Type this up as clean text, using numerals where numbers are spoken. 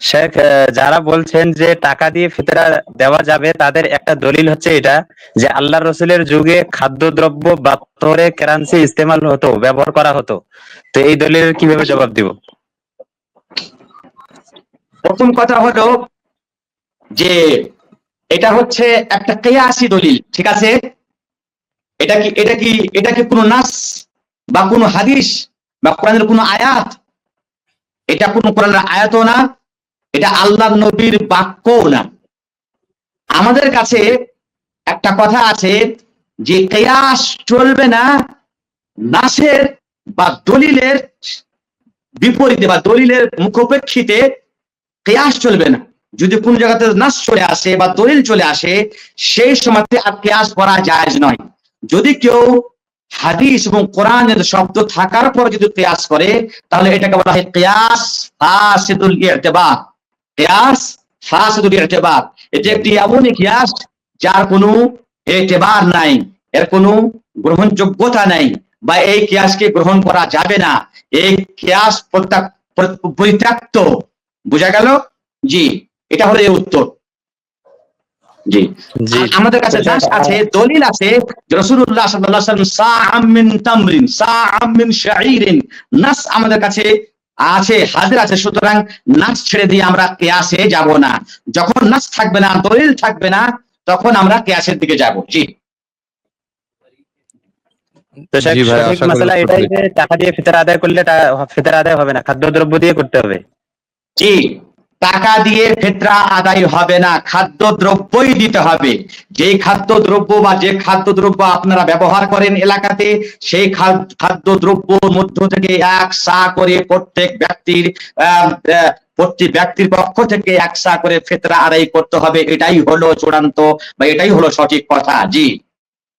শেখ, যারা বলছেন যে টাকা দিয়ে ফিতরা দেওয়া যাবে তাদের একটা দলিল হচ্ছে এটা যে আল্লাহ রসুলের যুগে খাদ্যদ্রব্য বাতরে কারেন্সি ইস্তেমাল হতো, ব্যবহার করা হতো। তো এই দলিলের কিভাবে জবাব দিব? প্রথম কথা হলো যে এটা হচ্ছে একটা কিয়াসি দলিল, ঠিক আছে? এটা কি কোনো নাস বা কোনো হাদিস বা কোরআনের কোনো আয়াত? এটা কোনো কোরআনের আয়াতও না, এটা আল্লাহর নবীর বাক্যও না। আমাদের কাছে একটা কথা আছে যে কিয়াস চলবে না নাসের বা দলিলের বিপরীতে বা দলিলের মুখোপেক্ষিতে কিয়াস চলবে না। যদি কোন জায়গাতে নাস চলে আসে বা দলিল চলে আসে সেই সময়তে আর কিয়াস করা জায়েজ নয়। যদি কেউ হাদিস এবং কোরআনের শব্দ থাকার পর যদি কিয়াস করে তাহলে এটাকে বলা হয় কিয়াস ফাসিদুল ইতিবার। কিয়াস ফাসিদুল ইতিবার, এটা একটি এমন কিয়াস যার কোনো ইতিবার নাই, এর কোনো গ্রহণযোগ্যতা নাই, বা এই কিয়াসকে গ্রহণ করা যাবে না, এই কিয়াস পরিত্যক্ত। বোঝা গেল? জি, এটা হলো এই উত্তর। জি, আমাদের কাছে নাস আছে, দলিল আছে। রাসূলুল্লাহ সাল্লাল্লাহু আলাইহি ওয়াসাল্লাম সাআম মিন তামরিন সাআম মিন শাঈরিন, নাস আমাদের কাছে আছে, হাজির আছে। সুতরাং নাস ছেড়ে দিয়ে আমরা কিয়াসে যাব না। যখন নাস থাকবে না, দলিল থাকবে না, তখন আমরা কিয়াসের দিকে যাব। জি, তো সঠিক মাসালা এটাই যে টাকা দিয়ে ফিতরা আদায় করলে ফিতরা আদায় হবে না, খাদ্যদ্রব্য দিয়ে করতে হবে। জি, টাকা দিয়ে ফিতরা আদায় হবে না, খাদ্যদ্রব্যই দিতে হবে। যে খাদ্যদ্রব্য বা যে খাদ্যদ্রব্য আপনারা ব্যবহার করেন এলাকাতে, সেই খাদ্যদ্রব্যর মধ্য থেকে এক সা করে প্রত্যেক ব্যক্তির পক্ষ থেকে এক সা করে ফিতরা আদায় করতে হবে। এটাই হলো চূড়ান্ত বা এটাই হলো সঠিক কথা। জি।